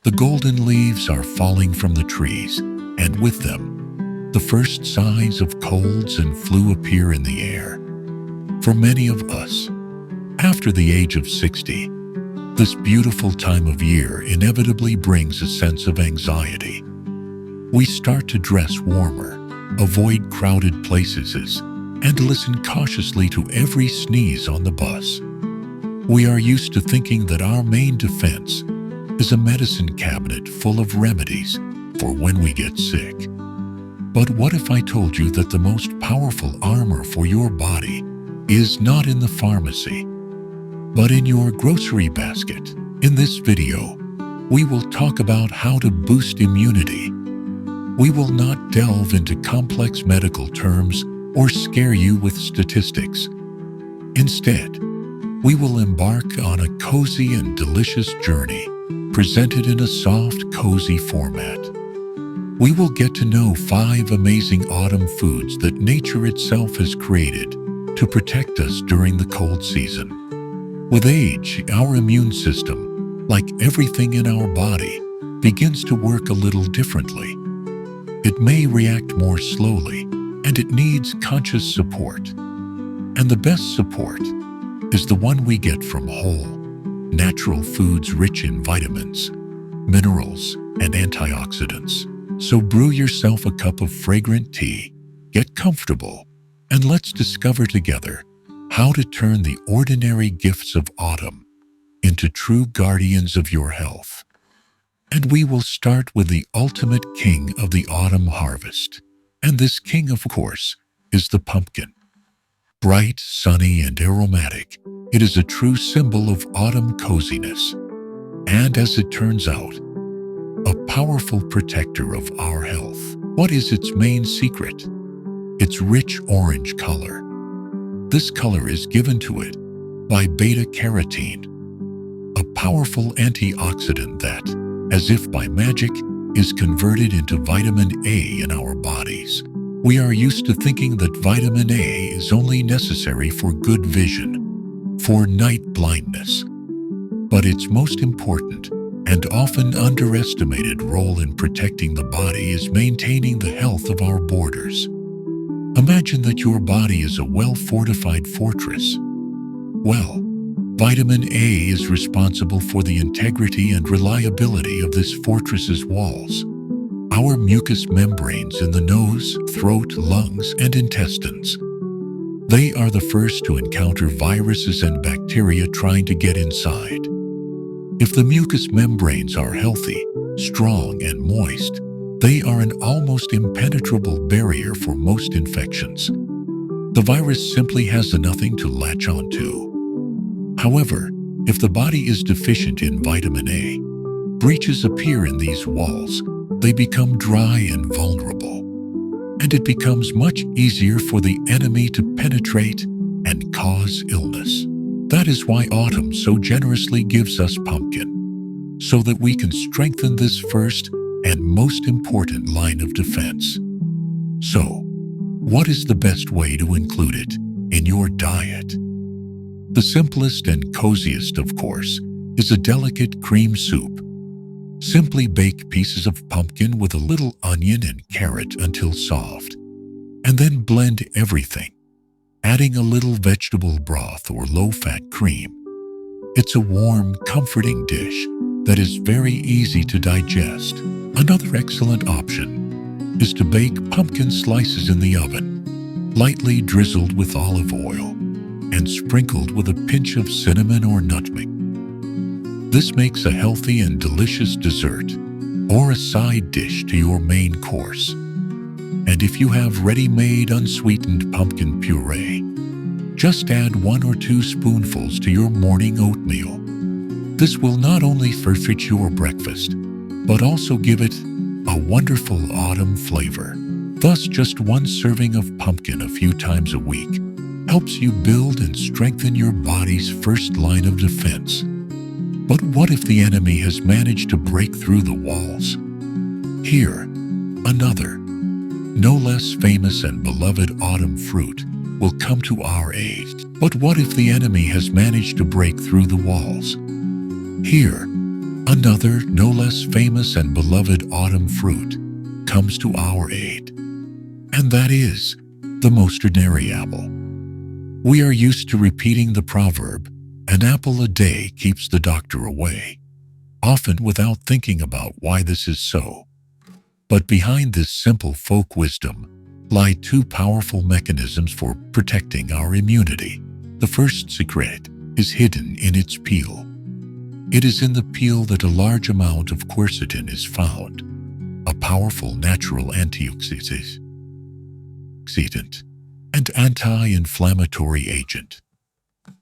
The golden leaves are falling from the trees, and with them, the first signs of colds and flu appear in the air. For many of us, after the age of 60, this beautiful time of year inevitably brings a sense of anxiety. We start to dress warmer, avoid crowded places, and listen cautiously to every sneeze on the bus. We are used to thinking that our main defense is a medicine cabinet full of remedies for when we get sick. But what if I told you that the most powerful armor for your body is not in the pharmacy, but in your grocery basket? In this video, we will talk about how to boost immunity. We will not delve into complex medical terms or scare you with statistics. Instead, we will embark on a cozy and delicious journey presented in a soft, cozy format. We will get to know 5 amazing autumn foods that nature itself has created to protect us during the cold season. With age, our immune system, like everything in our body, begins to work a little differently. It may react more slowly, and it needs conscious support. And the best support is the one we get from whole, natural foods rich in vitamins, minerals, and antioxidants. So brew yourself a cup of fragrant tea, get comfortable, and let's discover together how to turn the ordinary gifts of autumn into true guardians of your health. And we will start with the ultimate king of the autumn harvest. And this king, of course, is the pumpkin. Bright, sunny, and aromatic, it is a true symbol of autumn coziness. And as it turns out, a powerful protector of our health. What is its main secret? Its rich orange color. This color is given to it by beta-carotene, a powerful antioxidant that, as if by magic, is converted into vitamin A in our bodies. We are used to thinking that vitamin A is only necessary for good vision, for night blindness. But its most important and often underestimated role in protecting the body is maintaining the health of our borders. Imagine that your body is a well-fortified fortress. Well, vitamin A is responsible for the integrity and reliability of this fortress's walls. Our mucous membranes in the nose, throat, lungs, and intestines. They are the first to encounter viruses and bacteria trying to get inside. If the mucous membranes are healthy, strong, and moist, they are an almost impenetrable barrier for most infections. The virus simply has nothing to latch onto. However, if the body is deficient in vitamin A, breaches appear in these walls. They become dry and vulnerable, and it becomes much easier for the enemy to penetrate and cause illness. That is why autumn so generously gives us pumpkin, so that we can strengthen this first and most important line of defense. So, what is the best way to include it in your diet? The simplest and coziest, of course, is a delicate cream soup. Simply bake pieces of pumpkin with a little onion and carrot until soft, and then blend everything, adding a little vegetable broth or low-fat cream. It's a warm, comforting dish that is very easy to digest. Another excellent option is to bake pumpkin slices in the oven, lightly drizzled with olive oil and sprinkled with a pinch of cinnamon or nutmeg. This makes a healthy and delicious dessert or a side dish to your main course. And if you have ready-made unsweetened pumpkin puree, just add 1 or 2 spoonfuls to your morning oatmeal. This will not only perfect your breakfast, but also give it a wonderful autumn flavor. Thus, just 1 serving of pumpkin a few times a week helps you build and strengthen your body's first line of defense. But what if the enemy has managed to break through the walls? Here, another, no less famous and beloved autumn fruit will come to our aid. But what if the enemy has managed to break through the walls? Here, Another, no less famous and beloved autumn fruit comes to our aid, and that is the most ordinary apple. We are used to repeating the proverb, "An apple a day keeps the doctor away," often without thinking about why this is so. But behind this simple folk wisdom lie two powerful mechanisms for protecting our immunity. The first secret is hidden in its peel. It is in the peel that a large amount of quercetin is found, a powerful natural antioxidant and anti-inflammatory agent.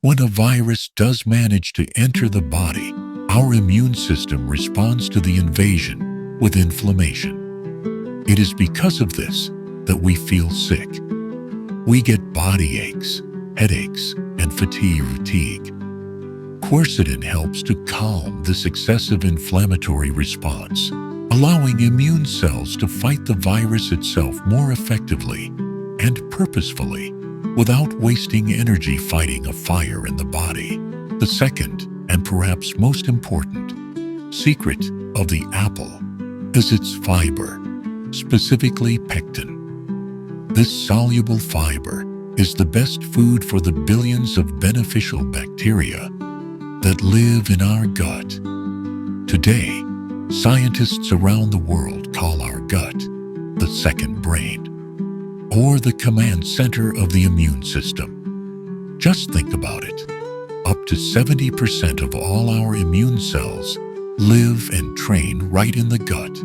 When a virus does manage to enter the body, our immune system responds to the invasion with inflammation. It is because of this that we feel sick. We get body aches, headaches, and fatigue. Quercetin helps to calm this excessive inflammatory response, allowing immune cells to fight the virus itself more effectively and purposefully without wasting energy fighting a fire in the body. The second, and perhaps most important, secret of the apple is its fiber, specifically pectin. This soluble fiber is the best food for the billions of beneficial bacteria that live in our gut. Today, scientists around the world call our gut the second brain, or the command center of the immune system. Just think about it. Up to 70% of all our immune cells live and train right in the gut.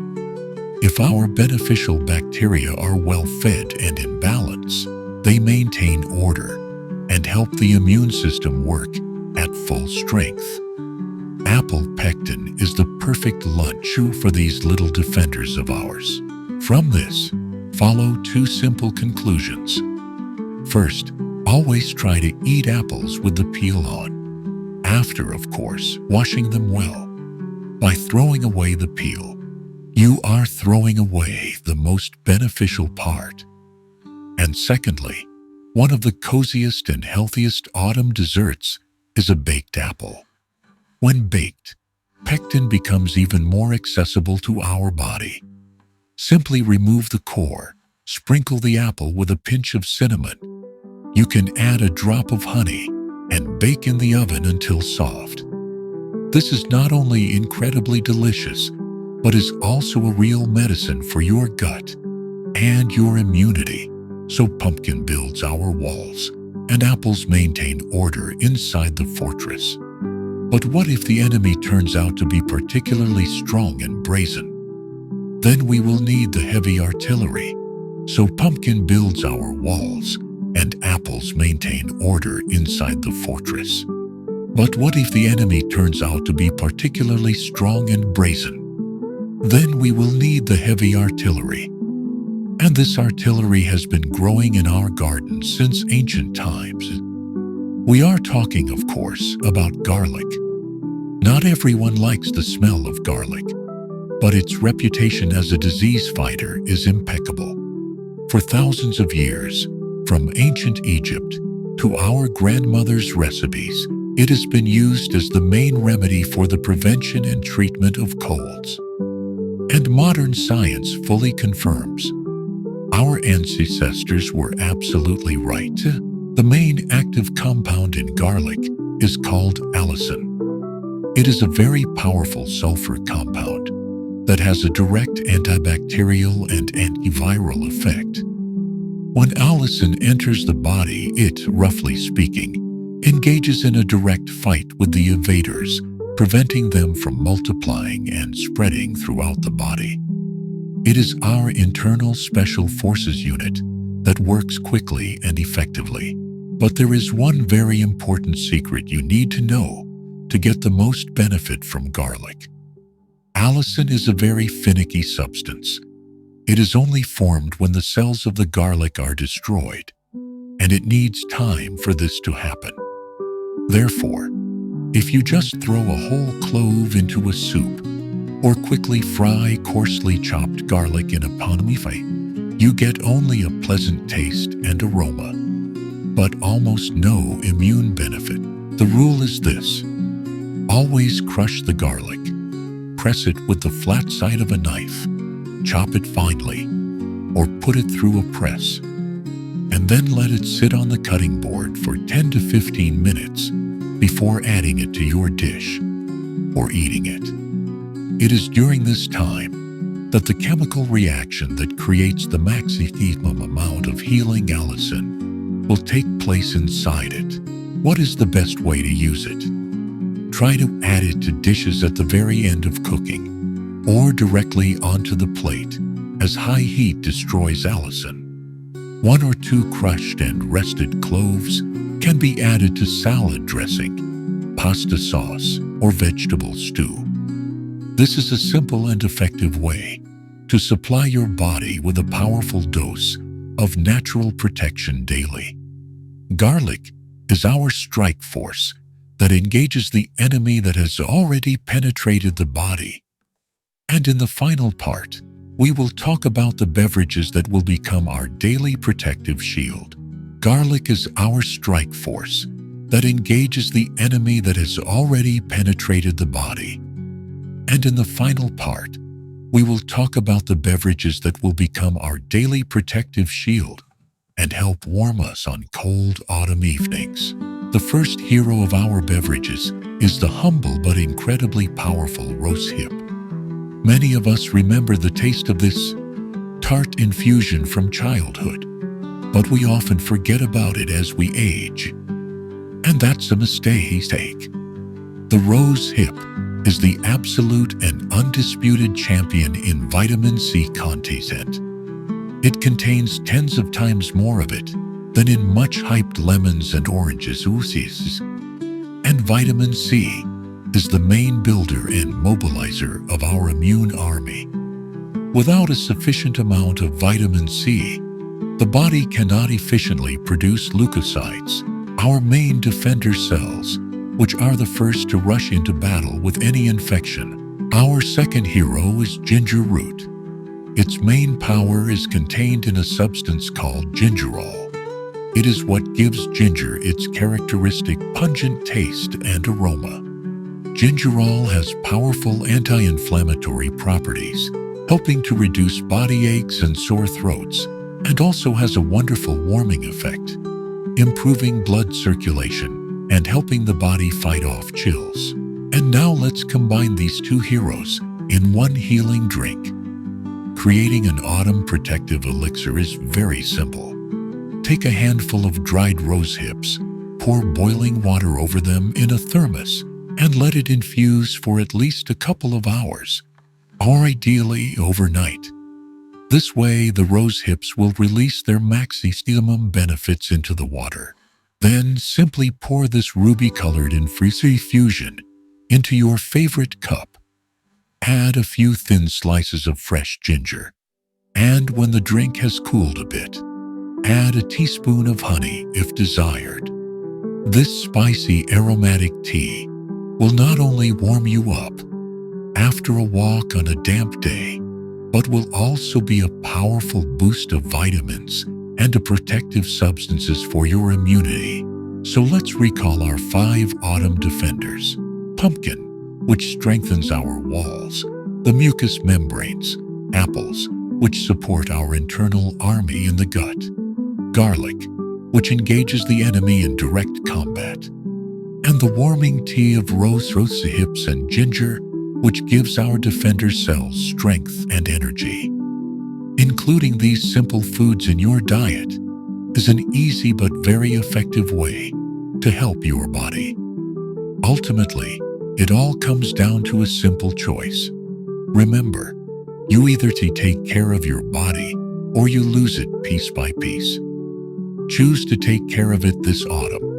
If our beneficial bacteria are well fed and in balance, they maintain order and help the immune system work at full strength. Apple pectin is the perfect lunch for these little defenders of ours. From this, follow two simple conclusions. First, always try to eat apples with the peel on. After, of course, washing them well. By throwing away the peel, you are throwing away the most beneficial part. And secondly, one of the coziest and healthiest autumn desserts is a baked apple. When baked, pectin becomes even more accessible to our body. Simply remove the core, sprinkle the apple with a pinch of cinnamon. You can add a drop of honey and bake in the oven until soft. This is not only incredibly delicious, but is also a real medicine for your gut and your immunity. So pumpkin builds our walls, and apples maintain order inside the fortress. But what if the enemy turns out to be particularly strong and brazen? Then we will need the heavy artillery. So pumpkin builds our walls, and apples maintain order inside the fortress. But what if the enemy turns out to be particularly strong and brazen? Then we will need the heavy artillery. And this artillery has been growing in our gardens since ancient times. We are talking, of course, about garlic. Not everyone likes the smell of garlic, but its reputation as a disease fighter is impeccable. For thousands of years, from ancient Egypt to our grandmother's recipes, it has been used as the main remedy for the prevention and treatment of colds. And modern science fully confirms our ancestors were absolutely right. The main active compound in garlic is called allicin. It is a very powerful sulfur compound that has a direct antibacterial and antiviral effect. When allicin enters the body, it, roughly speaking, engages in a direct fight with the invaders, preventing them from multiplying and spreading throughout the body. It is our internal special forces unit that works quickly and effectively. But there is one very important secret you need to know to get the most benefit from garlic. Allicin is a very finicky substance. It is only formed when the cells of the garlic are destroyed, and it needs time for this to happen. Therefore, if you just throw a whole clove into a soup, or quickly fry coarsely chopped garlic in a pan, you get only a pleasant taste and aroma, but almost no immune benefit. The rule is this: always crush the garlic, press it with the flat side of a knife, chop it finely, or put it through a press, and then let it sit on the cutting board for 10 to 15 minutes before adding it to your dish or eating it. It is during this time that the chemical reaction that creates the maximum amount of healing allicin will take place inside it. What is the best way to use it? Try to add it to dishes at the very end of cooking or directly onto the plate, as high heat destroys allicin. 1 or 2 crushed and rested cloves can be added to salad dressing, pasta sauce, or vegetable stew. This is a simple and effective way to supply your body with a powerful dose of natural protection daily. Garlic is our strike force that engages the enemy that has already penetrated the body. And in the final part, we will talk about the beverages that will become our daily protective shield. Garlic is our strike force that engages the enemy that has already penetrated the body. And in the final part, we will talk about the beverages that will become our daily protective shield and help warm us on cold autumn evenings. The first hero of our beverages is the humble but incredibly powerful rose hip. Many of us remember the taste of this tart infusion from childhood, but we often forget about it as we age. And that's a mistake. The rose hip is the absolute and undisputed champion in vitamin C content. It contains tens of times more of it than in much hyped lemons and oranges. And vitamin C is the main builder and mobilizer of our immune army. Without a sufficient amount of vitamin C, the body cannot efficiently produce leukocytes, our main defender cells, which are the first to rush into battle with any infection. Our second hero is ginger root. Its main power is contained in a substance called gingerol. It is what gives ginger its characteristic pungent taste and aroma. Gingerol has powerful anti-inflammatory properties, helping to reduce body aches and sore throats, and also has a wonderful warming effect, improving blood circulation and helping the body fight off chills. And now let's combine these two heroes in one healing drink. Creating an autumn protective elixir is very simple. Take a handful of dried rose hips, pour boiling water over them in a thermos, and let it infuse for at least a couple of hours, or ideally overnight. This way, the rose hips will release their maximum benefits into the water. Then simply pour this ruby-colored infusion into your favorite cup. Add a few thin slices of fresh ginger, and when the drink has cooled a bit, add a teaspoon of honey if desired. This spicy aromatic tea will not only warm you up after a walk on a damp day, but will also be a powerful boost of vitamins and a protective substances for your immunity. So let's recall our 5 autumn defenders. Pumpkin, which strengthens our walls, the mucous membranes. Apples, which support our internal army in the gut. Garlic, which engages the enemy in direct combat. And the warming tea of rose hips and ginger, which gives our defender cells strength and energy. Including these simple foods in your diet is an easy but very effective way to help your body. Ultimately, it all comes down to a simple choice. Remember, you either take care of your body or you lose it piece by piece. Choose to take care of it this autumn.